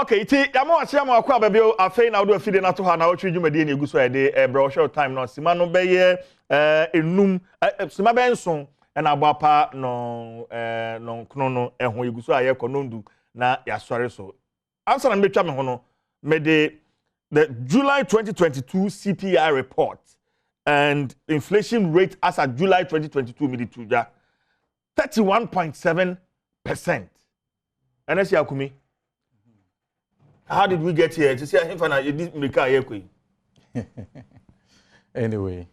Okay, ti yamo asia mo akwa bebe afei na do afide na to ha na otwe dwumade na eguso e de brochure time no sima no beye enum sima be nson na abapa no no nkno no eho eguso aye konondu na yasore so answer na metwa me ho no me de the July 2022 CPI report and inflation rate as at July 2022 me de tuja 31.7%. And that's Yakumi. How did we get here? To see him for Anyway,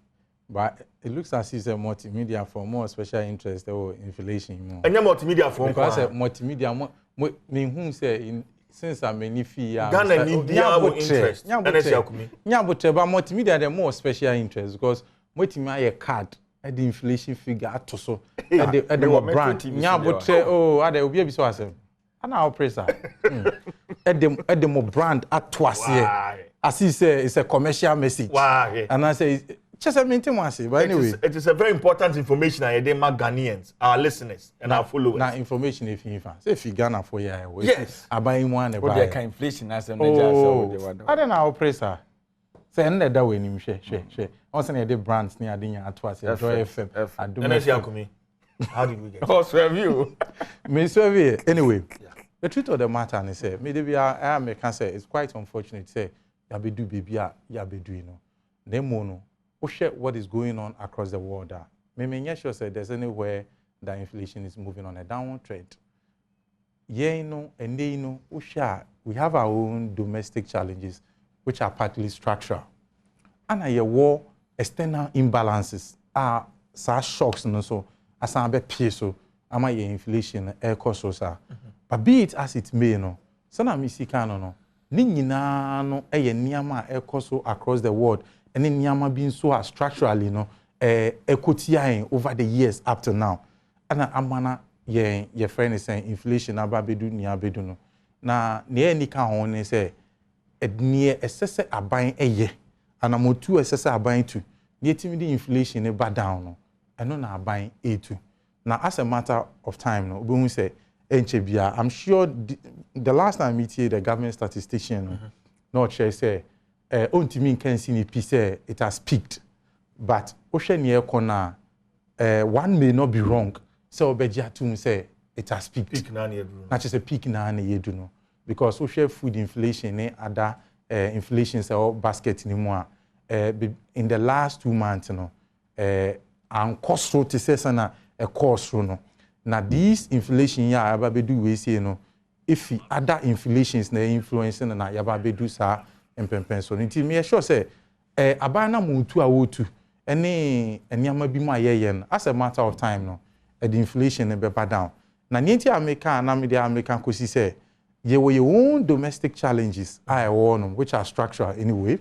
but it looks as if it's a multimedia for more special interest or inflation. And multimedia for because multimedia, me who say since I'm a fee, Ghana need interest. And that's Yakumi. Yeah, but multimedia the more special interest because multimedia a card. At the inflation figure to so at the brand. Yeah, but oh, at the be so as and our press at the more brand at twice here. As he say, it's a commercial message. And I say, just a minute, but anyway, it is a very important information. I dey mark Ghanaians, our listeners, and our followers. Now, information if you say if you Ghana for year, yes, I buy one. What the inflation as a I don't know our press. Say that way nim share. Also na the brands near the at Joy FM. Adom. How did we get? Oh, review. Me survey anyway. The truth of the matter is say maybe I can say it's quite unfortunate say ya be do baby ya be do you know. Them no share what is going on across the world. Me sure say there's anywhere that inflation is moving on a downward trend. Yeah, and they we have our own domestic challenges which are partly structural. And a war external imbalances are such shocks no so as an peso ama ye inflation air cost so but be it as it may no sana misika no ni nyina no eye niama air cost across the world and niama being so structurally no equity over the years up to now and amana ye friend is saying inflation ababedu ni abedu no na ne ni ka ho ne say near excessive aban eye and I'm too excessive aban to near the inflation ba down and no na aban too. Now as a matter of time no we say enchebia I'm sure the last time we hear the government statistician no share say ontimi can see ni say it has peaked but ocean near corner one may not be wrong so obeja to say it has peaked peak na na not just a peak na yedu no because social food inflation and other inflations or basket anymore in the last 2 months no and cost road to say sana a cost no now these inflation ya ababedu we say no if other inflations na influence na ya ababedu sa empempen so nti me sure say abana muntu awotu ene eniama bi ma yeyen as a matter of time no the inflation be down na nti America na me the American kosi say ye were your own domestic challenges I warn which are structural anyway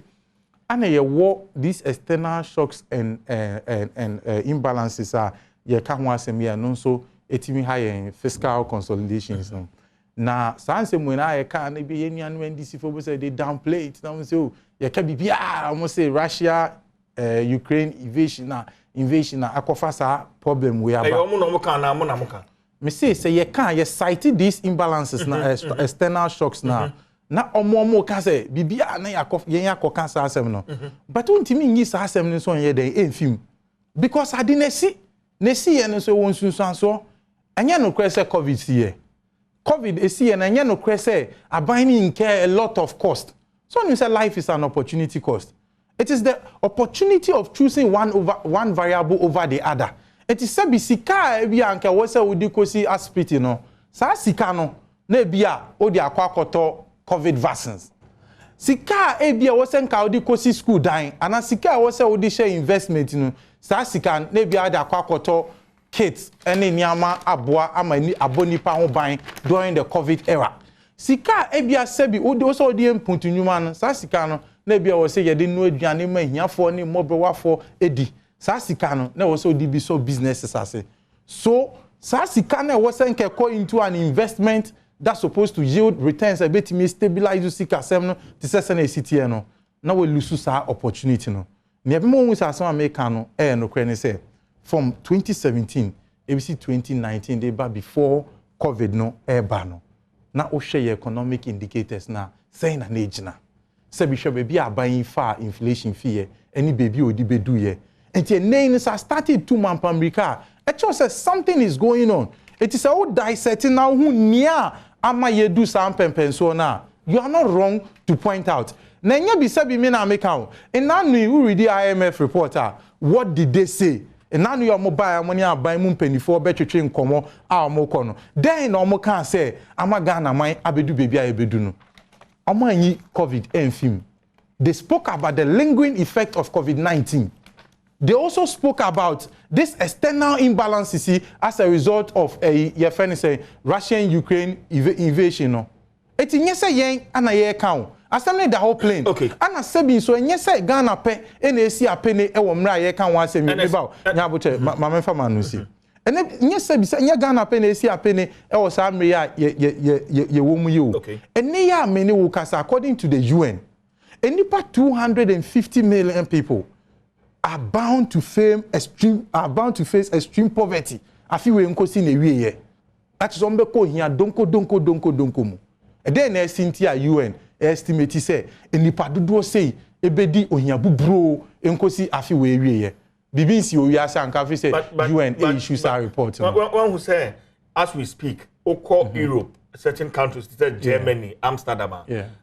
and ye war these external shocks and imbalances are ye ka ho asem ye no so etimi high fiscal consolidations no na sanse mu na ye ka na bi ye nuanu ndc for say they downplay it now say ye ka bibia almost say Russia Ukraine invasion na akofa sa problem we aba omo no mo kan na mo na mo kan me say you can you cite these imbalances na external shocks na omo ka say bibia na yakoka sa asem no but untimi nyi sa asem no so ye den film because ade nesi ye no so won sunsan so anya no kre say covid here covid esi ye na anya no kre say aban ni incur a lot of cost so you say life is an opportunity cost it is the opportunity of choosing one variable over the other. It is sabi sika e bia anka wo se wodi kosi hospital no sa sika no na bia odi akwakoto covid vaccines sika e bia wo se nka odi kosi school dan ana sika wo se odi share investment no sa sika na bia odi akwakoto kits ene niama aboa ama ni abonipa ho ban during the covid era sika e bia sabi odi wo se odi empuntunwuma no sa sika no na bia wo se ye de no aduane ma hiafo ni mobewafo edi sa sika no na wo so di bi so businesses ase so sa sika na wo se nke go into an investment that's supposed to yield returns a bit me stabilize sika sem no ti se na city no na we lose sa opportunity no ne be mo hu sa some America no no kre ne say from 2017 ABC 2019 they ba before covid no ba no na o share economic indicators na say na ejina se bi hwe baby aban fa inflation fee any baby odi bedu ye enti name is started 2 months America it just says something is going on it is all dissecting now hu nia ama ye do some pempenso na you are not wrong to point out na nya bi se bi me na make am and now you read the IMF report what did they say and now you are mobile money aban mu mpanifo betwetwe nkomo a omoko no then no mo kan say ama Ghana man abedu baby a ebedu no omo anyi covid enfim they spoke about the lingering effect of COVID-19. They also spoke about this external imbalances as a result of a Russian-Ukraine invasion. No, it's in yes yen and a year count. Assembly the whole plane. Okay. And a sebi so and yes Ghana pe NAC a penny e womra ye can once about Nnawotwi mama fama no si. And yes sebi say Ghana pe NAC a penny e was amria ye womu you. Okay. And near many workers according to the UN. And about 250 million people are bound to face extreme poverty. I feel we nko si na wie ye. That is ombe ko hia donko mu. And then Cynthia UN estimate say enipa dodo say ebedi ohia bubro nko si afi we wie ye. BBC o wi asa anka fi say UN issues our report. One who say as we speak, oko Europe certain countries, Germany, Amsterdam,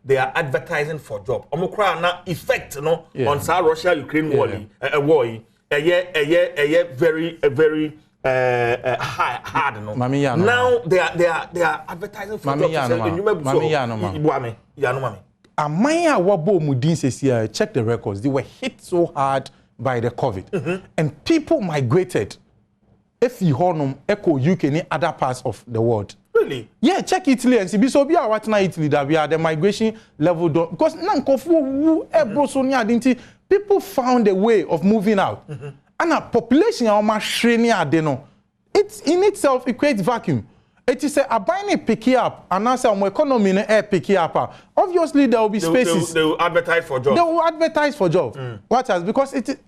they are advertising for job. Omokra na effect on Russia-Ukraine war. Very hard. No. Now they are advertising for job. Amaya wabo mudin says check the records. They were hit so hard by the COVID, and people migrated. If you honor echo UK in other parts of the world. Really? Yeah, check Italy and see. So be our what na Italy that we are the migration level down because people found a way of moving out. And a population it's in itself it creates vacuum. It is a buying pick up and answer on economy air pick up. Obviously there will be spaces. They will advertise for jobs. They will advertise for jobs. What else? Because it is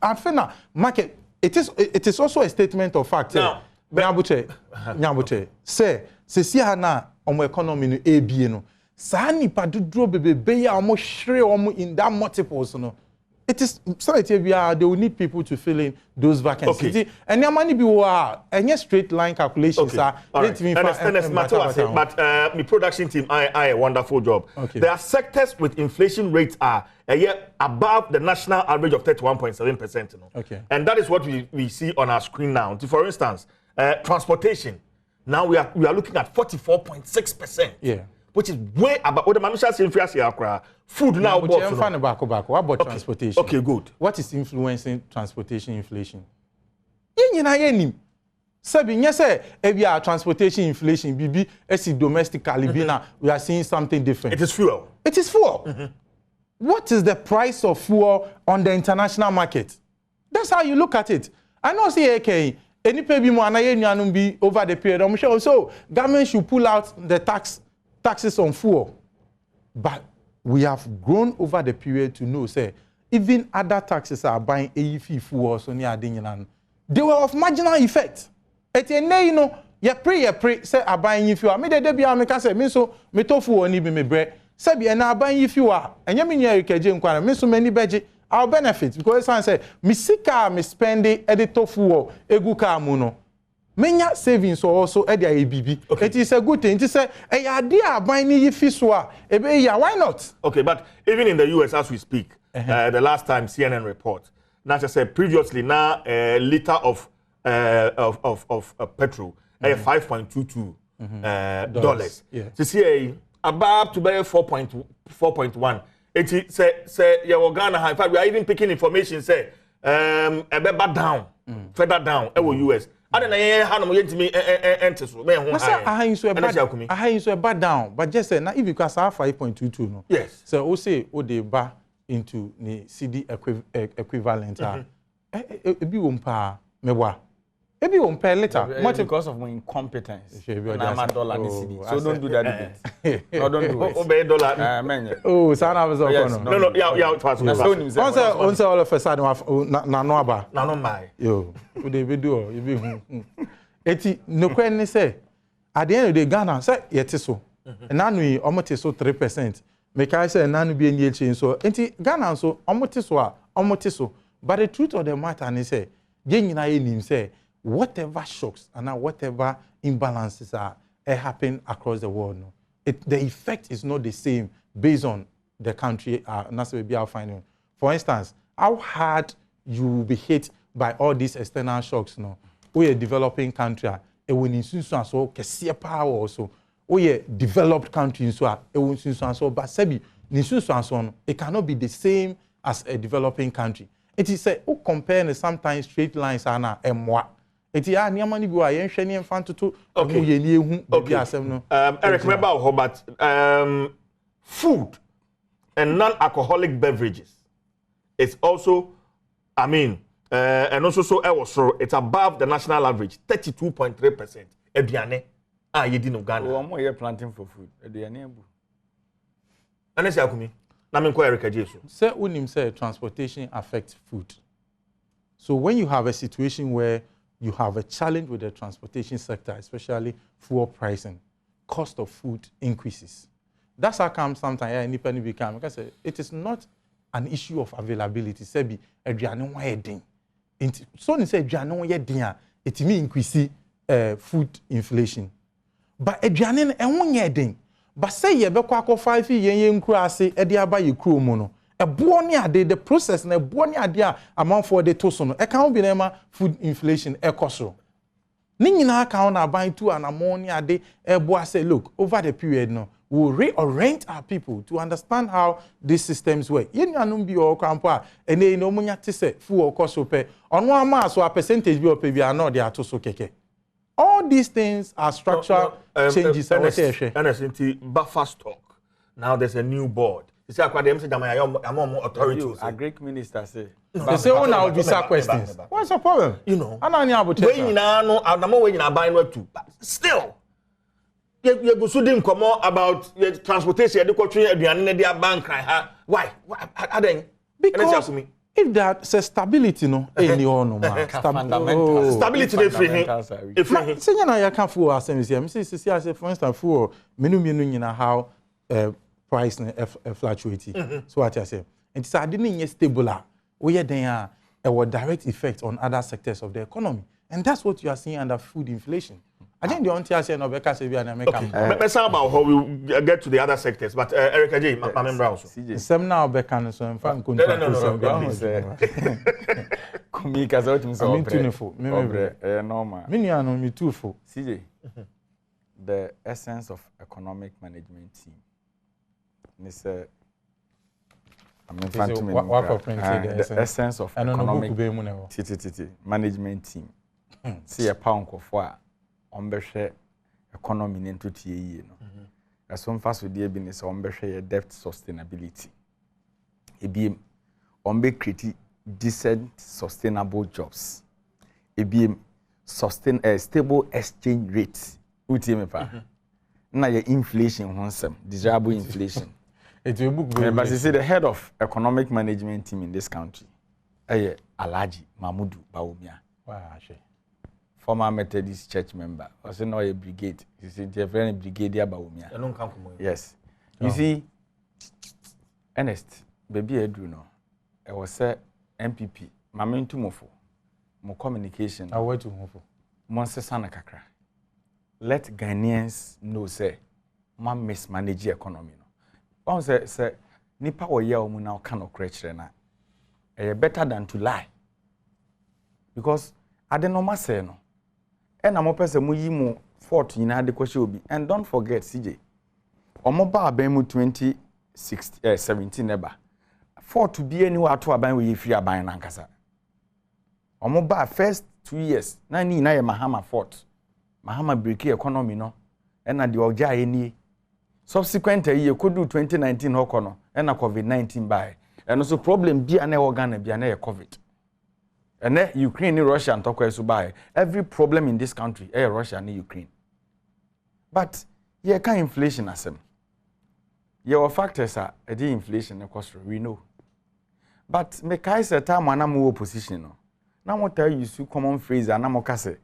market. It is also a statement of fact. Now, Nnawotwi, say see na omo economy no ebi no. Sa nipa dudro bebe ya omo hwere omo in that multiples no. It is society they will need people to fill in those vacancies. Okay. And your money be any straight line calculations are but the production team I a wonderful job. Okay. There are sectors with inflation rates are above the national average of 31.7%. Okay. And that is what we see on our screen now. For instance, transportation. Now we are looking at 44.6%. Yeah. Which is way above what the Mamisha saying food now what about transportation? Okay, good. What is influencing transportation inflation? Transportation inflation BB domestically we are seeing something different. It is fuel. It is fuel. What is the price of fuel on the international market? That's how you look at it. I know say any pay be over the period. I'm sure so government should pull out the taxes on fuel. But we have grown over the period to know say even other taxes are buying AEF fuel so near they were of marginal effect. Ye pre say are buying fuel. Me de be am say me so me to fuel ni be me bre. Say be na buying fuel. Enye me nya keje nkwa me so many beje our benefits because I say me sika me spend editor fuel egu ka mu no. Many savings also at the ABB. Okay. It is a good thing to say, hey, idea buying fiswa. Why not? Okay, but even in the US as we speak, the last time CNN report, now just said previously now a liter of petrol, $5.22 dollars. Yeah. To see above to buy 4.1. It say your Ghana. In fact, we are even picking information say a bit down, further down, US. I don't know I bad down, but just say now if you can have 5.22 no. Yes. So we say they bar into the CD equivalent. Ebi wompa mewa. Ebi wompa later. Because of my incompetence. I'm a dollar in CD. So don't do that debate. No, don't do it. Obey dollar. Oh, sana was no. Yeah. Once all of a sudden na no aba. Na no mai. Yo. We dey video. You be. Eti no kwen say at the end of the Ghana say yet so Nanu omote so 3%. Make I say nanu be any change so. Enti Ghana so omote so. But the truth of the matter is say, say whatever shocks and whatever imbalances are happen across the world. No, the effect is not the same based on the country. That's maybe I'll find it. For instance, how hard you will be hit by all these external shocks. No, we are a developing country. When in so can power also. We are developed country so but sebi it cannot be the same as a developing country. It is say who compare sometimes straight lines ana emwa. It is niam ni bi wa yen hwe ne mfa toto omo ye ni ehu bi asem no. Eric, remember how but food and non-alcoholic beverages it's also and also so it's above the national average 32.3%. Aduane you didn't Ghana. Oh, I'm here planting for food. Aduane abu. Anesi akumi. Na me ko Eric Jesu. Say unim say transportation affects food. So when you have a situation where you have a challenge with the transportation sector, especially fuel pricing, cost of food increases. That's how come sometimes independent become because it is not an issue of availability. Say be aduane wa edin. So ni say aduane wa edin it mean increase food inflation. But aduane enwo nye edin. But say ye be kwa 5 yen nkura ase e de aba ye kuro mu no. Ebo ni ade the process na ebo ni ade a amount for the to so no. E kan be na ma food inflation e koso. Ni nyina kan na ban tu anamon ni ade ebo ase look over the period no we will reorient our people to understand how these systems work. Yen anum bi o kwampo a ene no munya te se fu o koso pe. Ono ama so a percentage bi o pe bi ano de ato so keke. All these things are structural changes. And buffer stock. Now there's a new board. You see, I'm authorities. A Greek minister say. They say, "Oh, now visa questions." What's the problem? You know. Still, you go so dim come about transportation. You go to bank. Why? Because if there's a stability, no, any no fundamental stability. If say you know you can't fool ourselves here. Say for instance, for menu how price fluctuating. So what I say, and it's didn't stable. We are there a direct effect on other sectors of the economy, and that's what you are seeing under food inflation. I think the only thing I say no because we are American. Let's talk about how we get to the other sectors. But Eric J, my member also. Some now Bekan so in fact no. Kumi kaza otim so. I'm tuneful. Normal. Me no me too for. CJ. The essence of economic management team. The essence of economic management team. See a pound of what ombehwe economy into tie no. As one fast with the business ombehwe debt sustainability. Ebiem ombe create decent sustainable jobs. Ebiem sustain a stable exchange rate. Uti pa. Na your inflation honsem, desirable inflation. It will book but you see the head of economic management team in this country. Alhaji Mahmudu Bawumia. Wow, former Methodist church member. Also now a brigade. You see, they're very brigadier Bawumia. Yes. You see, Ernest, baby Edruno, I was a MPP. My main tumofo, more communication. I went to Mofo. Monse sana kakra. Let Ghanaians know, say, ma mismanage economy. No. One say, nipa wo ya omu na oka no krechere na. Better than to lie. Because adenoma say no. And I'm open mu yi mu fort nyina de kwahye obi. And don't forget CJ. Omo ba aban mu 2017 eba. Fort to be anywhere to aban we free aban na nkasa. Omo ba first 2 years na ni na ye Mahama fort. Mahama break economy no. And na de ogya enie. Subsequent year could do 2019 hokono. And na COVID-19 by. And also problem bi na Ghana bi na COVID. And then Ukraine and Russia and talk about every problem in this country, Russia and Ukraine. But yeah, can inflation as them. Your factors are the inflation of course we know. But make I say time when I'm opposition. Now what tell you so common phrase and I'm okay.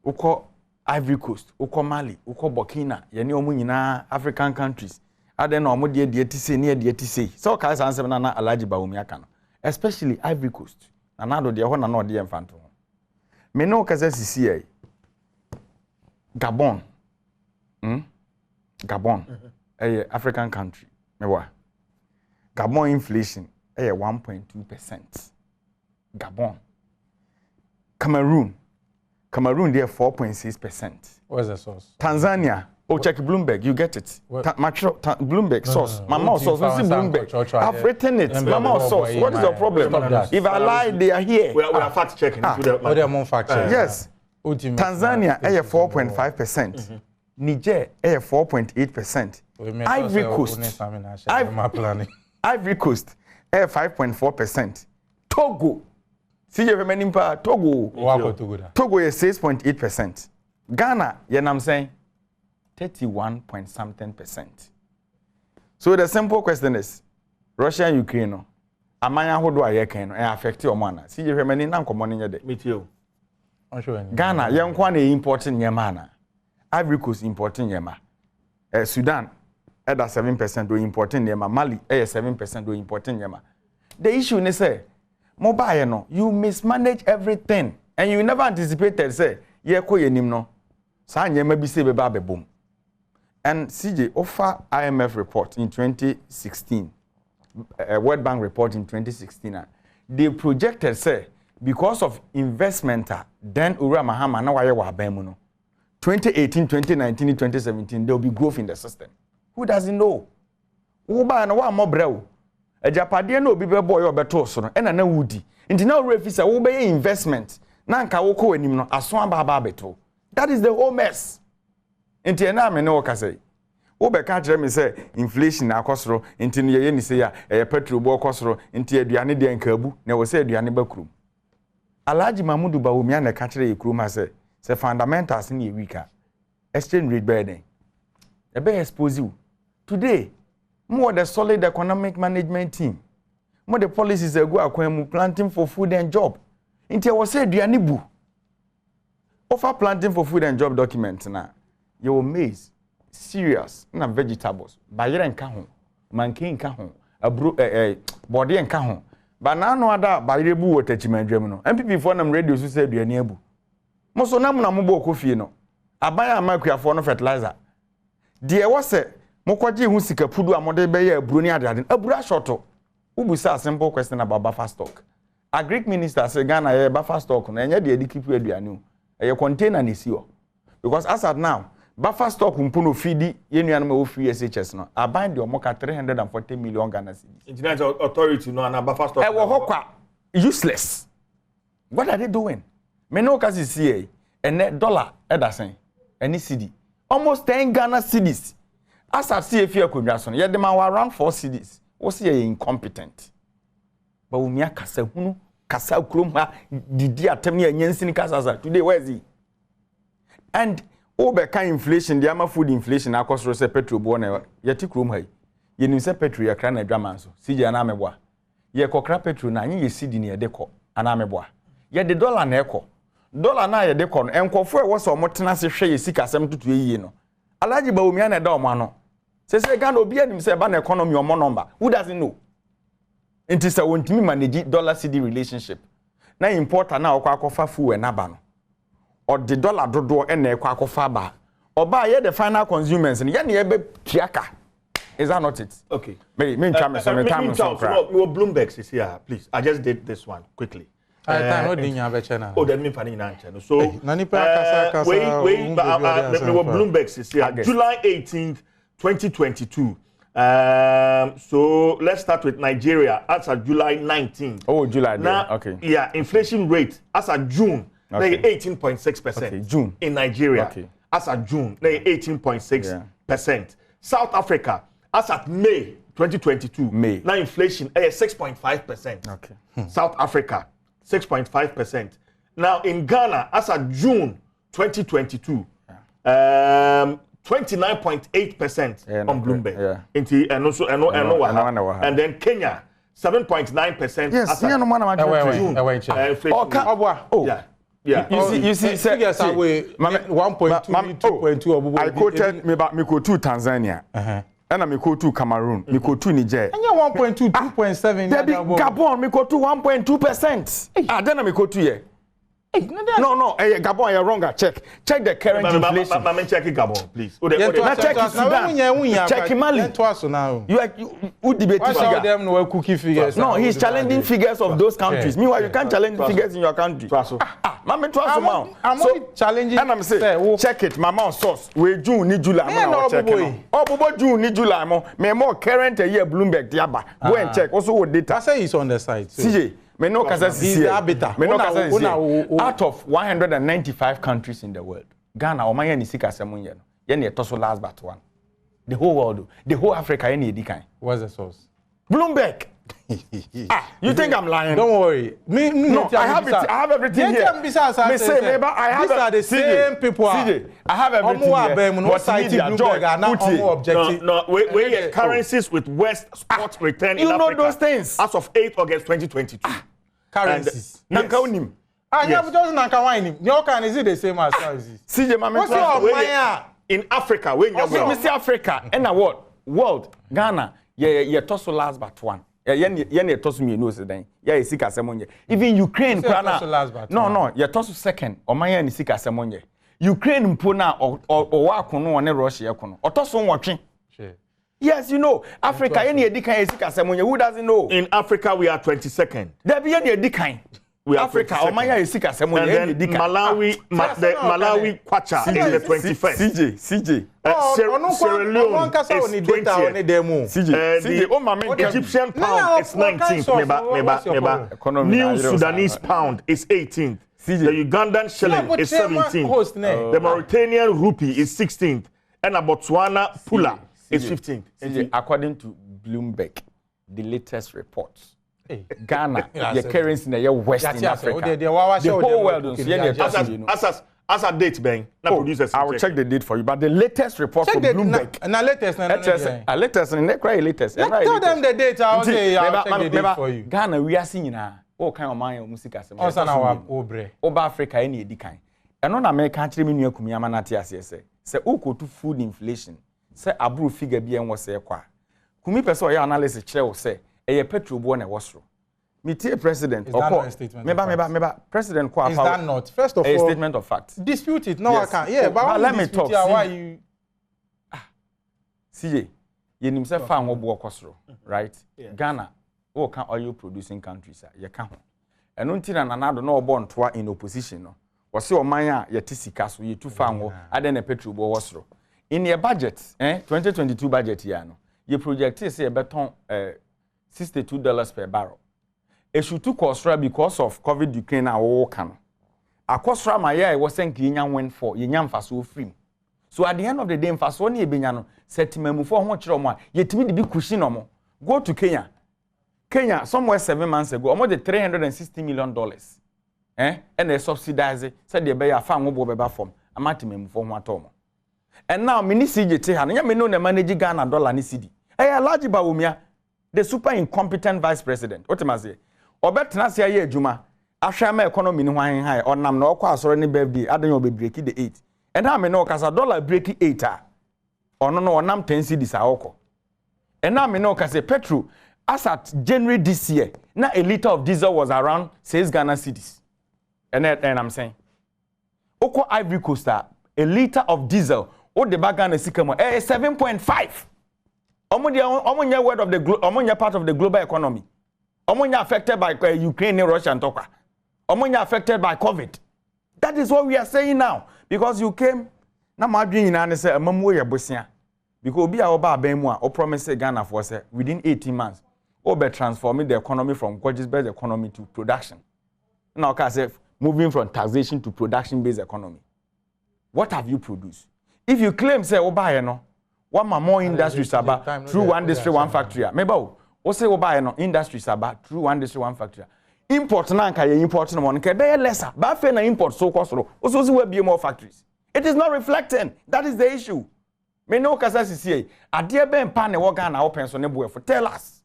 Uko Ivory Coast, uko Mali, uko Burkina, yeni omu nyina African countries. Ade na omu die tise ni die tise. So ka san se na Alhaji Bawumia aka no. Especially Ivory Coast. Na nado de ho na no de mfanto. Me no ka se sisi ai. Gabon. Gabon. African country. Mewa. Gabon inflation 1.2%. Gabon. Cameroon there 4.6%. Where's the source? Tanzania. Check Bloomberg, you get it. Bloomberg source. Mama source. You see Bloomberg. I've written it. Mama source. What is your problem? If I lie, they are here. We are fact checking. Yes. Tanzania 4.5%. Niger 4.8%. Ivory Coast. Ivory Coast 5.4%. Togo. See you remaining part. Togo is 6.8%. Ghana, I'm saying 31.something%. So the simple question is, Russia and Ukraine, no, amanya how do I can affect your man? See you remaining now come on in your day. Me too. Ghana, young one importing Yamana. Ivory Coast importing Yama. Sudan, at 7% do importing Yama. Mali, 7% do importing Yama. The issue is say, mobile no, you mismanage everything, and you never anticipated say, ye ko yenim no, sa nyema bi se beba be boom. And CJ offer IMF report in 2016, World Bank report in 2016. They projected say because of investment, then Ura Mahama na waye wa ban mu no. 2018, 2019, 2017, there will be growth in the system. Who doesn't know? Uba na wa mo brew. Ejapade na obi be boy obeto so no na wudi. Nti na refi say wo be investment na nka wo ko anim no aso aba beto. That is the whole mess. Nti na me ne wo ka say wo be ka kire me say inflation na akosoro nti no ye ni say ya petrol bo akosoro nti aduane de nkabu na wo say aduane bakrum. Alhaji Mahmudu Bawumia na ka kire ye krum ha say fundamentals ni weaker. Exchange rate burden. E be expose you. Today more the solid economic management team. More the policies that go akwan planting for food and job. Inti was say aduane bu. Offer planting for food and job document na. Your maize, cereals, na vegetables. Bayere nka ho, manke nka ho, abro body nka ho. Ba na no ada bayere bu watachimandwam no. MPP for nam radio so say aduane abu. Mo so nam na mo bo kofie no. Abaya amakuafo no fertilizer. De was say mokwaje hu sika pudu amode be ya aburo ni adade aburo ashoto ubusa simple question about buffer stock. Agric minister say Ghana ye buffer stock na enye de keep aduane o container na si o because as at now buffer stock mpuno feed ye nuanum o free SHS no aban de omoka 340 million Ghana cedis. International authority no na buffer stock wo hokwa useless. What are they doing? Me no kasi see ene dollar edasen any cedi almost 10 Ghana cedis. As I see if you could just yeah, the man were around 4 cities. Was he incompetent? But we are kasa hunu kasa kroma didi atemi enyensin kasa today where is he? And obeka inflation, the ama food inflation akosro se petrol bo na yeti krom hai. Ye nim se petrol ya kra na adwaman so. Sije na meboa. Ye kokra petrol na anye ye sidi na ye dekọ ana meboa. Ye the dollar na ekọ. Dollar na ye dekọ no enkofo e wo so motena se hwe ye sika asem tutu eyi no. Alhaji Bawumia na da omo ano. Say Ghana obi anim say ba na economy omo number. Who doesn't know? Inti say wontimi manage dollar cedi relationship. Na importer na okwa akofa fu e na ba no. Or the dollar dodo e na ekwa akofa ba. Oba ye the final consumers ye na ye be tiaka. Is that not it? Okay. Me ntwa me so me time so. We Bloomberg is here, please. I just did this one quickly. Time no din ya be chena. Oh, that mean fani na chena. So Nani pa kasa we Bloomberg is here. July 18th, 2022. So let's start with Nigeria. As of July 19th. Oh, July. Now, okay. Yeah, inflation rate as of June, okay. 18.6%. Okay, June in Nigeria. Okay. As of June, 18.6%. South Africa, as of May 2022. May. Now inflation 6.5%. Okay. South Africa, 6.5%. Now in Ghana, as of June 2022. 29.8% on Bloomberg. Yeah. And also and then Kenya 7.9%. Yes, June. Oh, Yeah. Yeah. You see, figures are way 1.2, 2.2. I quoted me go to Tanzania. And I go to Cameroon. Me go to Niger. And you're 1.2, 2.7. Gabon, me go to 1.2%. Then I go to here. No, Gabon, you're wrong. Check the current inflation. Let me check Gabon, please. Check Sudan. Check Mali. You debate figures. No, he's challenging figures of those countries. Meanwhile, you can't challenge figures in your country. I'm only challenging. And I'm saying, check it. Mama source. We June ni July. Oh, June ni July. Me more current a year Bloomberg diaba. Go and check. Also with data. I say he's on the side. CJ. Out of 195 countries in the world, Ghana, Omaya ni sika semunye no. Yeni etoso last but one. The whole world, the whole Africa, yeni edikan. What's the source? Bloomberg. You think I'm lying? Don't worry. No, I have everything here. These are the same people. CJ, I have everything here. No, we currencies with West spot return in Africa. You know those things. As of 8 August 2022. Currencies. Nankaunim. Your kind is it the same as currencies? CJ, what's your in Africa? When you Mr. Africa, and a world, Ghana, yeah, tosso last but one. Yeah, toss me no say yeah, sika semonye. Even Ukraine no, yeah, toss second. Or my ni sika semonye. Ukraine mpona or wa kono one Russia kono. Or toss watching. Yes, you know, Africa any edikan sika semonye. Who doesn't know? In Africa we are 22nd. There be any edikan. We Africa or my sika semonye. And then Malawi Kwacha is the 21st. CJ. Sierra Leone is 20th. The Egyptian pound is 19th. New Sudanese pound is 18th. The Ugandan shilling is 17th. The Mauritanian rupee is 16th. And the Botswana pula is 15th. According to Bloomberg, the latest reports, Ghana, the currency in the West in Africa, the whole world. As a date, Ben, producers. I will check the date for you. But the latest report from Bloomberg. Latest. Tell them the date. I'll say I'll check the date for you. Ghana, we are seeing now. All kind of money music as a Oba Africa any edikan. And on America actually mean you kumiyama na tiasi say oko to food inflation. Say abru figure bi en wo say kwa. Kumi person ya analysis kyerɛ say e petrol bo na wasro. Meet president Meba president is that not first of all a statement of fact dispute it no yes. I can't yeah but let me talk why you CJ you nim say fa wo kosoro right Ghana o kan oil producing countries ye ka ho eno ntina nanado na obo ntoa in opposition no wo se oman a ye tisika so ye tu fa wo ade na petrol bo wosoro in your budget 2022 budget ya no ye project say ye beton $62 per barrel. Eshutu kosra because of COVID Ukraine na wo kan. Akosra ma ya was saying kinya win for yenyam faso free. So at the end of the day faso na ebenya no setimam for ho kire omo a yetimi de bi kushi no mo. Go to Kenya. Kenya somewhere 7 months ago almost $360 million. And they subsidize said they be afa wo bo beba form. Amatimam for ho atom. And now mini CJ te ha no me no na manage Ghana dollar ni cedi. Large ba womia the super incompetent vice president. What am I say? Obetena se aye adwuma ahwama economy ni hwan han onam na okwa asoro ni birthday adan obe break the 8 and na me no kasa dollar break 8 a ono no onam 10 cedis a okọ and na me no kasa petrol as at January this year na a liter of diesel was around 6 Ghana cedis and I'm saying okọ Ivory Coast a liter of diesel o de ba Ghana sikamo 7.5 omonya word of the omonya part of the global economy. Omonya affected by Ukraine and Russia and Toka. Omonya affected by COVID. That is what we are saying now. Because you came, na madwin na say amamu ye bosia. Because obi a oba abenmu a o promise Ghana for say within 18 months obe transforming the economy from gorgeous-based economy to production. Now can say moving from taxation to production-based economy. What have you produced? If you claim say oba ye no, what more industries about through one district one factory. Meba o say oba no industries about through one district one factory. Import na nka ye import no nke be lesser. Ba fe na import so kosoro. O so we be more factories. It is not reflecting. That is the issue. Me no kasa sisi ade be mpa na wo Ghana open so ne boefo. Tell us.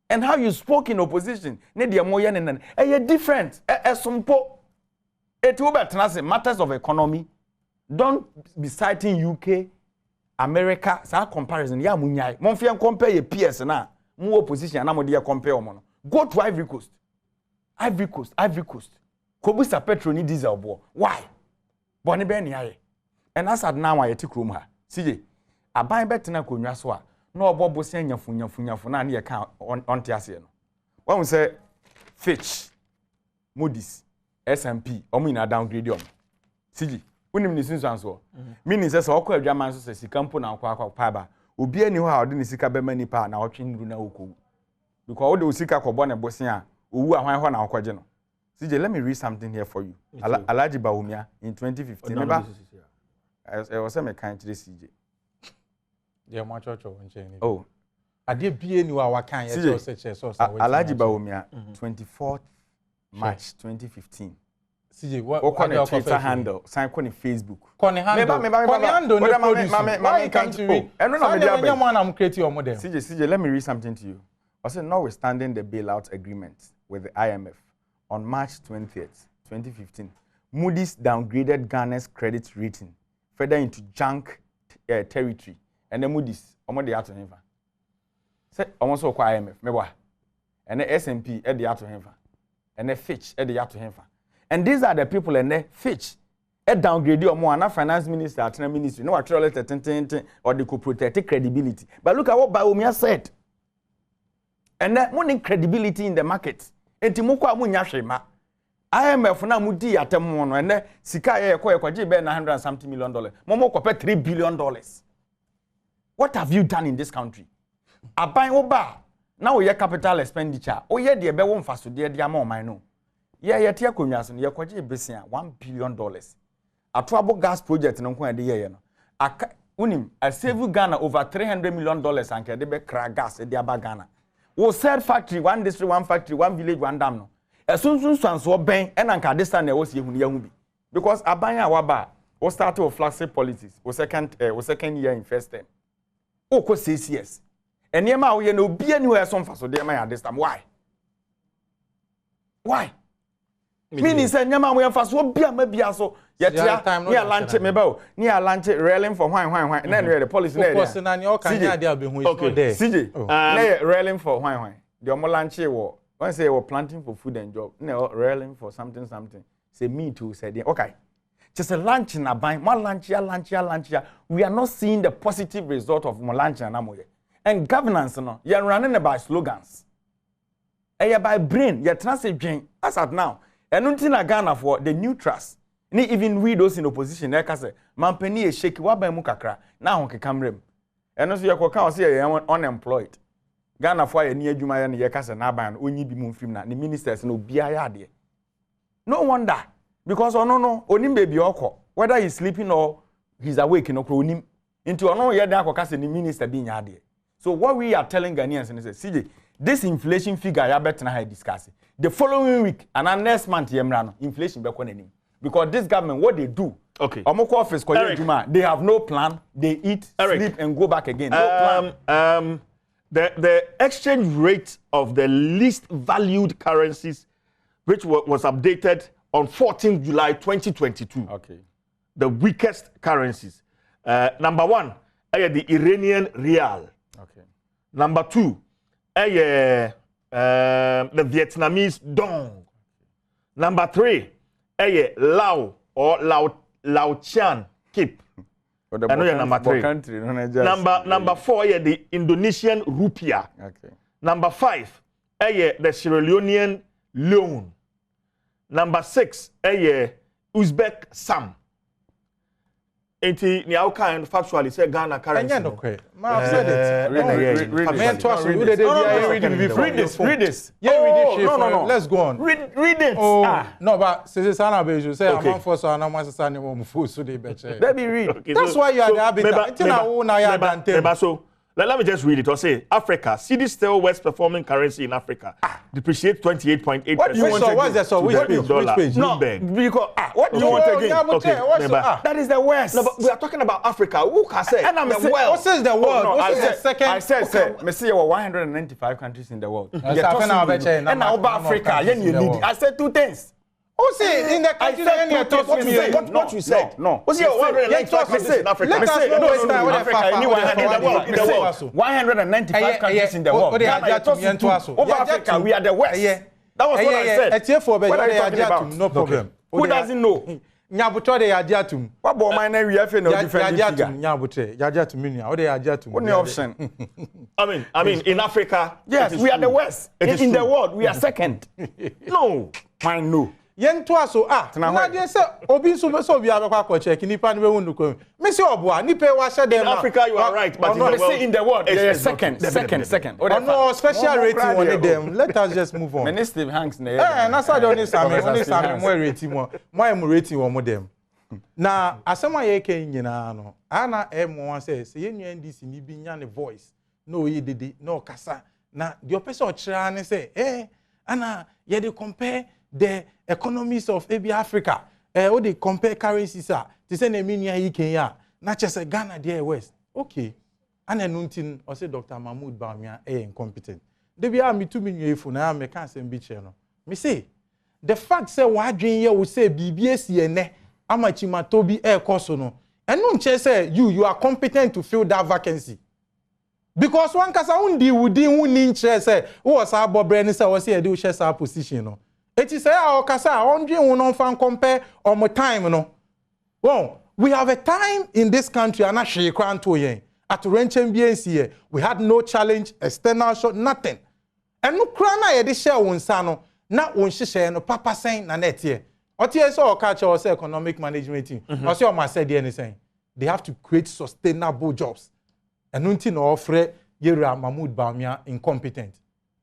And how you spoke in opposition. Ne de mo ye ne different. Sompo. It will be matters of economy. Don't be citing UK, America, sa comparison. Ya munyai. Mon fi compare your peers na. Mu opposition na mo dey compare omo. Go to Ivory Coast. Ivory Coast. Kobusa petrol ni diesel bo. Why? Boni be ni aye. And as at now I take room ha. CJ. Aban betena konwa so a na obobo se nyafu na ye ka on tiase no. When we say Fitch, Moody's, S&P, omo ina downgrade om. CJ. Unim ni sinso anso. Meaning say so okwa adwaman so say sika mpo na akwa pa ba. Obi ani ho a ode ni sika be mani pa na otwe nduru na okowu. Because ode sika kobo na bosen a owu ahwan ho na akwaje no. CJ, let me read something here for you. Alhaji Bawumia in 2015. Remember? I was saying me kind to the CJ. Yeah, my church of one. Oh. I did be anywhere I can. Alhaji Bawumia, 24th March 2015. CJ, what on a Twitter handle? Sign on Facebook. Connie handle. Why can't you read? And when I'm creating your model. CJ, let me read something to you. I said, notwithstanding the bailout agreement with the IMF on March 20th, 2015, Moody's downgraded Ghana's credit rating further into junk territory. And the Moody's, they out to him. Say, almost so IMF, maybe. And the S&P, they out to him. And the Fitch, they out to him. And these are the people, and the Fitch, downgrade your more, not finance minister, at ministry, no actual letter, or they could protect credibility. But look at what Bawumia said. And that money credibility in the market. And Timoko Amunya Shema. IMF na mudi atemono and sika ye kwa jibe $900 and something million. Momo kope $3 billion. What have you done in this country? Aban oba. Now ye capital expenditure. O ye de be won faso de de ama o man no. Ye tie akonwa so ye kwaje besia $1 billion. Atoabo gas project no ko de ye no. Aka unim a save Ghana over $300 million anke de be kra gas de aba Ghana. Wo said factory, one district, one factory, one village, one dam no. Soon so ben and anka this time was ye bi. Because abanya waba o start to flexible policies, o second year in first term. O ko 6 years. And yema wo ye no bi anywhere some for so dey man this time. Why? Meaning say nyama wo fa so bi amabia so ye tia ni lunch me ba o ni lunch railing for why na the policy na there. Of course na ni o kan ya dey abehu is there. CJ na railing for why the omo lunch wo when say we're planting for food and job, no railing for something. Say me too, said okay. Just a lunch in a bank, more lunch. We are not seeing the positive result of more lunch and amoye. And governance, no, you're running by slogans. And you're by brain, you're transit as at now. And until I Ghana for the new trust. Ni even we those in opposition, like I say, man penny is shaky, what by mukakra, now on camera. And also you're can see you're unemployed. Ghana for a near Juma and Yakasa Naban, only be moon film, the ministers no BIA. No wonder, because no, onim baby oko, whether he's sleeping or he's awake, no cronim, into no yada the minister being yadi. So what we are telling Ghanaians and say, CJ, this inflation figure I bet na discuss. The following week and next month yemrano, inflation be konenim. Because this government, what they do, okay, Omoko office they have no plan, they eat, sleep, and go back again. No plan. The exchange rate of the least valued currencies, which was updated on 14th July 2022. Okay. The weakest currencies. Number 1, the Iranian rial. Okay. Number 2, the Vietnamese dong. Number 3, Lao or Lao Chian kip. Number 3. Country, number 4, the Indonesian rupiah. Okay. Number 5, the Sierra Leonean loan. Number 6, Uzbek sam. Enti ni how kind factually say Ghana currency. No okay. I've said it. Read this. No. Let's go on. Read it. No, but since Sana Beju say I'm for so I'm for Sana mo full so they better. Let me read. That's why you are the habitat. So let me just read it or say Africa, cedi still worst performing currency in Africa. Depreciate 28.8%. What do you want? What's that? So which page? No, because what do you want again? Okay, that is the worst. No, but we are talking about Africa. Who can say? And I'm the world. What says the world? I said, sir, me see 195 countries in the world. And now about Africa. I said 2 things. Oh, say in the country, what you said. No. What's your 195 countries in Africa? Let us know West Africa. 195 countries in the world. Over Africa, we are the West. That was what I said. What are you talking about? No problem. Who doesn't know? Nyabutre de yajatum. What about my name? We have no different figure. Nyabutre, yajatum minia. What de yajatum? What the option? I mean, in Africa, yes, we are the West. In the world, we are second. No, fine, no. Yen to aso na de se obi nso so bi abekwa ko check nipa ne be wonu ko me se oboa nipa wa hye dem in Africa you are right, but in the world they are second. No special rating on them. Let us just move on. Minister Hanks na na sa only same mo rating mo am rating wo dem na asema ye kan nyina no ana mo wan say ye nua NDC ni bi nya ne voice no ye dede no kasa na the person kira ne say ana ye dey compare the economies of Africa. What they compare currencies are. They say na minia yi Kenya. Na chese Ghana there West. Okay. And enuntin or say Dr. Mahmoud Bawumia incompetent. They be me 2 million if na me can say be no. Me say the fact say wa adwen ye wo say BBS ye ne amachima tobi koso no. Enun say you are competent to fill that vacancy. Because one kasa undi wudi wuni nche say wo sa bobre ni say wo say e dey share sa position no. It is our kasa ondwe no fan compare on time no. Well, we have a time in this country and actually kranto yen at Renchen BNC we had no challenge, external shot, nothing. And no krana ye de share won sa no na won hye no papa sen na net here. Otie so catch our economic management team. O say o ma said anything. They have to create sustainable jobs. And unti no ofre Yera Mahmoud Bawumia incompetent.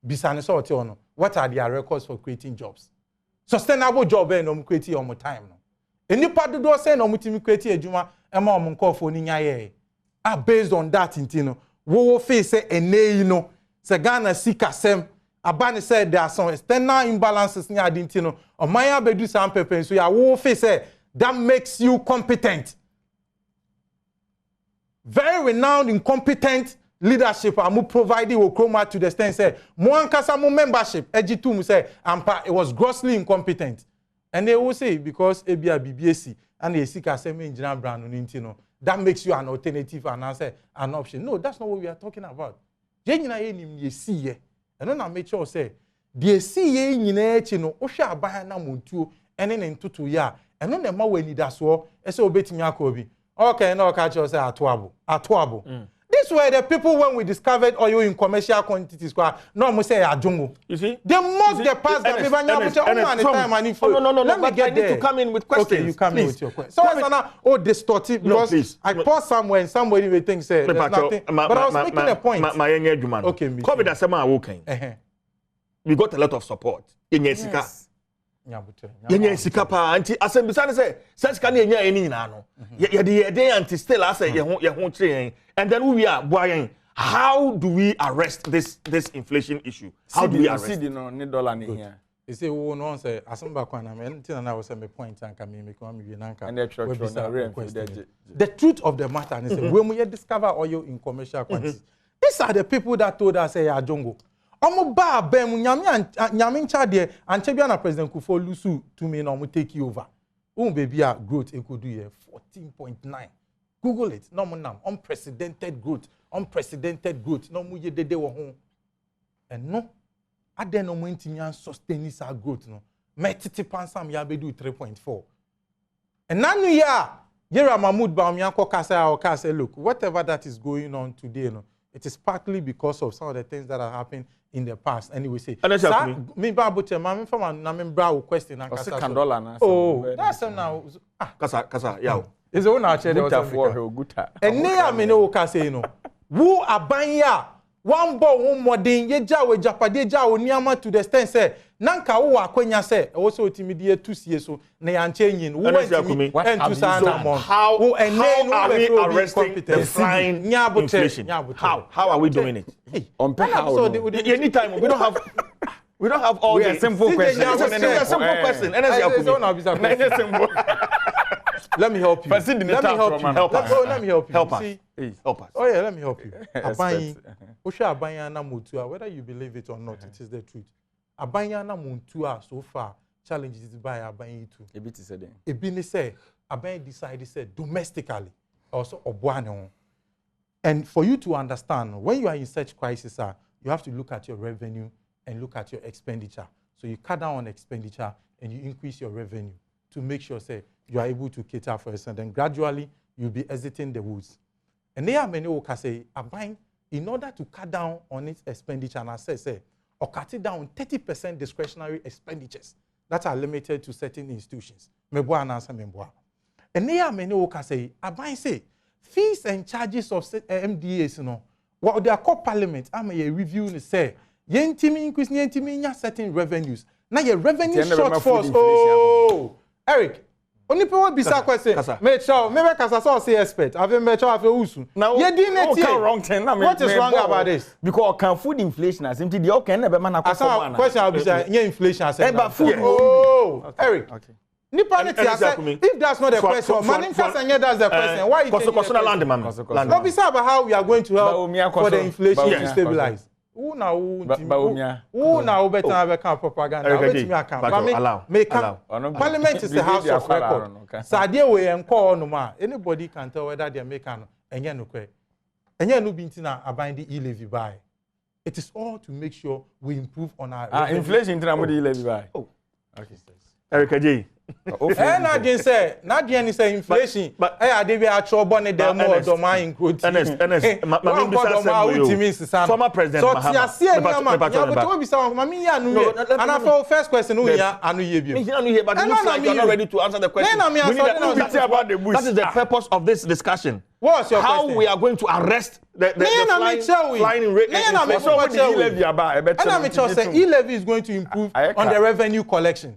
Bisane so otie no. What are their records for creating jobs? Sustainable job no create on time no. Any part do say no mutimi create adwuma e ma om nkofo ni nyaye. Based on that intino, wo face say ene no. Se Ghana sikasem abane say there are some external imbalances ni adintino. Omaya bedu sam pepe so ya wo face say that makes you competent. Very renowned incompetent leadership amu providing will chroma to the extent say mo ankasa mo membership egitum say ampa it was grossly incompetent and they will say because ebia BBAC and the sika say me engineer brand no ntino that makes you an alternative and answer an option. No, that's not what we are talking about. Je nyina ye nim ye see ye and na make sure say the see ye nyina echi no wo hwe aban na montuo ene ne ntoto ya eno na ma wani daso e say obetimi akobi okay na ka che say atoabo These were the people when we discovered oil in commercial quantities. No, we say Adom. You see? They mock the past that we Let me get there. To come in with questions. Okay, you come in with your questions. So it's not distorted because please. I paused somewhere and somebody will think say there's nothing. But I was making a point. Okay, COVID as someone walking. We got a lot of support in Yesika. Yenye sikapa anti asembisa say sense can yenye eni nyina no ye dey anti still as ye ho tire and then we are boying how do we arrest this inflation issue how do we arrest it no ni dollar ni here you say wo no say asamba kwa na me ntina na was me point anka me come we nanka the truth of the matter is when we discover oil in commercial quantities these are the people that told us say ajongo omo ba bem nyame ncha de anche bia na president Kufo lusu to me na omo take over baby a growth ekodu here 14.9 google it no mo nam unprecedented growth no mo ye dede wo ho and no ade no mo ntimi sustain this growth no metiti pansam ya bedu 3.4 and nanu ya Yera Mahmoud Bawumia ko kasa look whatever that is going on today no it is partly because of some of the things that have happened in the past. Anyway, say, me babuche, mami from na me bra question and kasa. Oh, that's now. Kasa, yeah. Is the one actually guta. And near me no kasa no. Who abanya one bo modern ye jawe japade jawo niama to the extent say nanka wo akwanya say also timidie 2 years so na ya change wo went and to sana mon how are we arresting the flying inflation how are we doing it on how anytime we don't have all the simple questions it's a simple question let me help you. Let me help you. Let me help you. Help us. Help us. Oh yeah, let me help you. Abanya na mutua, whether you believe it or not, it is the truth. Abanya na mutua so far, challenges by aban too. A bit is a day. A bini say aban decided say domestically also obuane. And for you to understand, when you are in such crisis, you have to look at your revenue and look at your expenditure. So you cut down on expenditure and you increase your revenue to make sure say you are able to cater for it. And then gradually you'll be exiting the woods. And there are many who can say aban, in order to cut down on its expenditure, and I say, or cut it down 30% discretionary expenditures that are limited to certain institutions. And there are many who can say, aban say, fees and charges of MDAs, you know, what they are called parliament, I'm a review and say, yentimi increase, yentimi certain revenues. Now your revenue shortfalls. Oh, Eric. Only people be sa question. Me chow, me make as so say expert. I've been chow after usu. Now, wrong thing. What is wrong about this? Because can food inflation as simply the okay never man question I'll be saying, yeah, inflation as food. Oh, Eric. Okay. If that's not the question, Manin Kasanya that's the question. Why you take Don't be sad about how we are going to help for the inflation to stabilize. Who now better have a propaganda? Parliament is the house of record. Sadia way and call no man. Anybody can tell whether they are making and yet no kwe. And yet no bintina abide the e-levy by. It is all to make sure we improve on our inflation in the e-levy by. Oh, okay. Erica J. I didn't say, not the say inflation, but I did be at your bonnet demo or my include. Former President. So, and I thought first question, but it looks like you're not ready to answer the question. That is the purpose of this discussion. What's your how question? We are going to arrest the flying rate. And I'm sure e-levy is going to improve on the revenue collection.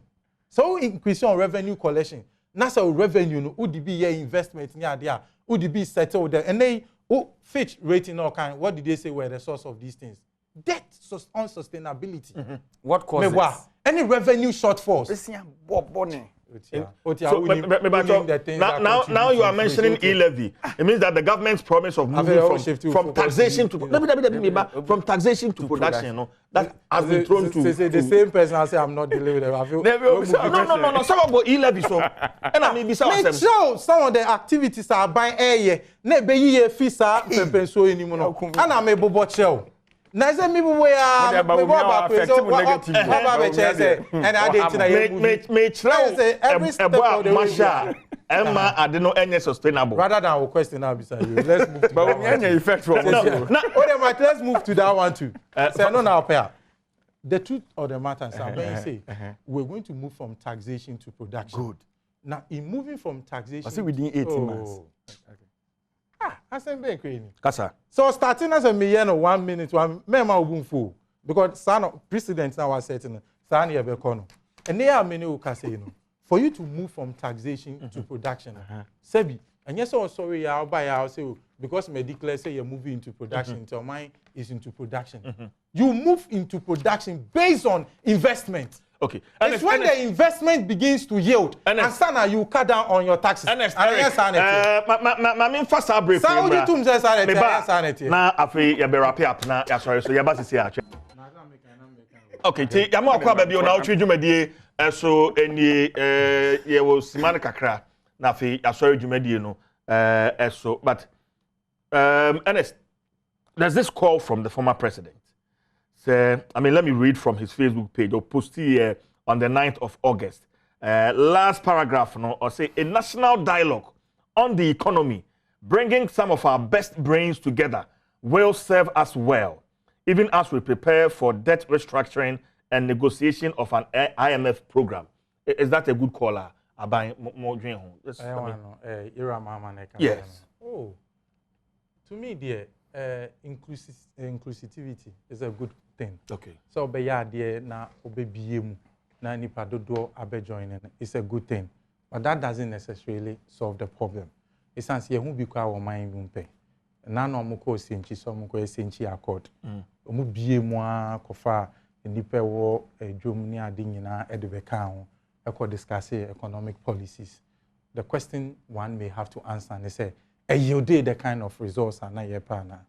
So increase on revenue collection. That's our revenue. No, would be investment near there? Would be settled there? And they Fitch rating all kind. What did they say were the source of these things? Debt unsustainability. Mm-hmm. What causes? Any revenue shortfalls? Now you are mentioning e-levy. It means that the government's promise of moving from taxation to from taxation to production, you know, that has been thrown to the same person. I say I'm not dealing with them. No. Some about e-levy, so and I mean, some of the activities are buying air. Ne be ye fisa pepe so anymore. And I'm a bobo shell. Naze mi bu we a me ba preso and I did me try every step of the way. Emma adeno enye sustainable. Rather than our question now beside you. Let's move to but enye effect from let's move to that one too. Say no now pair. The truth of the matter is say we're going to move from taxation to production. Good. Now in moving from taxation I see within 18 months. Okay. I said be crazy. Kasa. So starting as a million 1 minute, one mema obunfu because son president now was setting san here be kono. And there are many who can say for you to move from taxation to production. Sebi, and yes, oh sorry, I'll buy I'll say because me declare say you're moving into production, your mind is into production. You move into production based on investment. Okay. It's when the investment begins to yield, and sana you cut down on your taxes. My first brief. Saudi tum says sanity. Na afi ya be wrap up na ya sorry so ya ba sisi a. Okay, ti ya mo akwa ba bi o na otwe dwumadie so eni ye wo siman kakra na afi ya sorry dwumadie no so but Ernest, there's this call from the former president. So, I mean, let me read from his Facebook page or post here on the 9th of August. Last paragraph, or say a national dialogue on the economy, bringing some of our best brains together, will serve us well, even as we prepare for debt restructuring and negotiation of an IMF program. Is that a good caller? Yes. Oh, to me, dear. Inclusivity is a good thing. Okay. So be ya there na obebiye mu na nipa dodo abe joining. It's a good thing, but that doesn't necessarily solve the problem. It's since ye hu bi kwa wo man mu pe. Na no mo ko senchi so mo ko senchi accord. Omu biye mu a kofa nipa wo dwom ni ade nyina e de be kan ho e ko discuss economic policies. The question one may have to answer and say you did the kind of resource and na pana.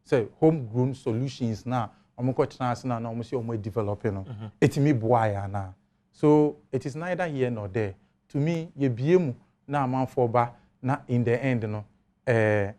So homegrown solutions now. I'm going to now almost developing. It's me boy na. So it is neither here nor there. To me, ye biemu na man for ba na in the end no and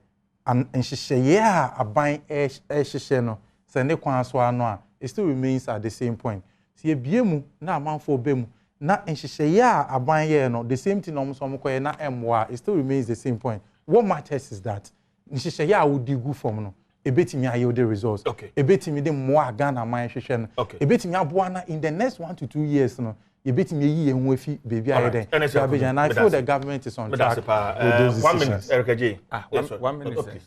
nhyehyɛ a aban hyehyɛ no sɛ ne kwan so ano a it still remains at the same point. So ye biemu na man for bemu na nhyehyɛ a aban yɛ no the same thing no so mkoye na emwa it still remains the same point. What matters is that nhyehyɛ a wodi gu from no ebetimi ayo the results. Ebetimi de mmoa Ghana man hyehyɛ no. Ebetimi aboa na in the next 1 to 2 years no ebetimi yi ye ho afi baby ayeden. And I feel the government is on track with those 1 minute, Erica J. 1 minute. Okay.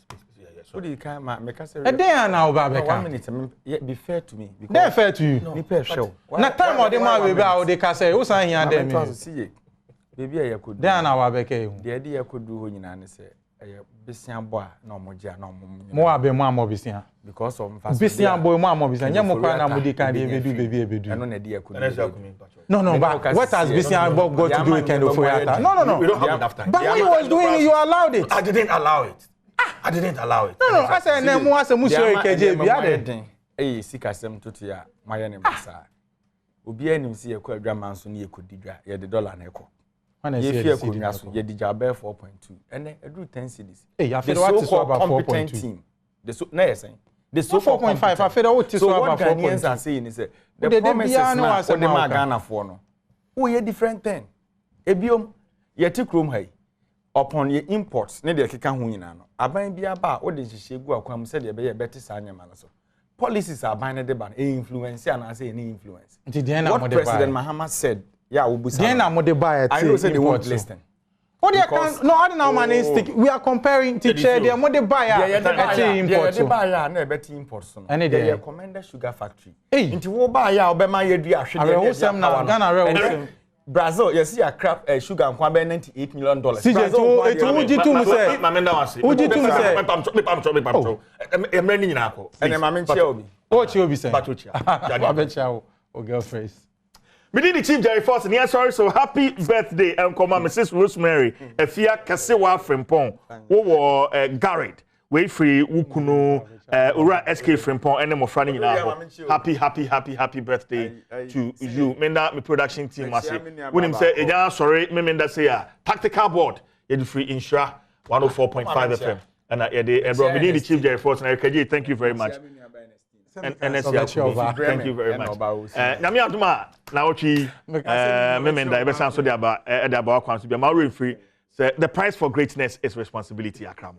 What do you come make us say? A day now, Babeka. 1 minute. Be fair to me. They're fair to you. Ni fair show. Na time or the man we be they can say who say here dem. Baby I could. They na Babeka. The idea I could do ho nyina ne say besian boy na omogia na mo abe mo amobisian because of besian boy mo amobisian nya mo kwa na mo di kan dey ebedu eno na dey could no but what has besian boy got to do with Kendo Foyata? No We don't have enough time. But when he was doing it you allowed it. I didn't allow it. I didn't allow it. No I say na mo ase mu show keje bi ade sikasem tutu ya maye ne basa obi anim si yakọ adwaman so ne yakodi dwa ye de dollar na ekọ ye fie akonnwa so ye di jabe 4.2 ene edu 10 cedis I feel what is about 4.2 the so na yes the so 4.5 I feel what is about 4.2 and say say the promises na for the Ghana for no wo ye different thing ebiom ye ti krom hai upon ye imports ne de keka ho nyina no aban bia ba wo de hihye gu akwam se de be ye beti sa nyama no so policies aban ne de ban influence and I say any influence what President Mahama said yeah, we then I'm the buyer. I know say they won't listen. Oh, they can no. I don't know man. We are comparing teacher. They are more the buyer. Yeah, the buyer na better imports. And they recommend sugar factory. Into wo buyer obema ye dua hwe. Who some na Ghana Brazil, you see a crap sugar and kwamba $98 million. Brazil, it uji tu mu say. Mamenda wase. Uji tu mu say. Me pam. Emre ni nyina ko. Ene mame chia obi. O chia obi say. Batochia. Abecha o girlfriend. Me did the Chief Jerry Force and sorry so happy birthday and come Mrs. Rosemary Efia Kasewa Frimpong wo Garrett we free Wukunu Ura SK Frimpong and mo frani nyina happy birthday to you menda me production team ase when him say eja sorry me menda say tactical board you free insure 104.5 FM and bro me did the Chief Jerry Force and Erica J thank you very much. And thank you very much. Nami Adoma Nnawotwi memenda e be san so de aba kwan so be ma free say the price for greatness is responsibility akram.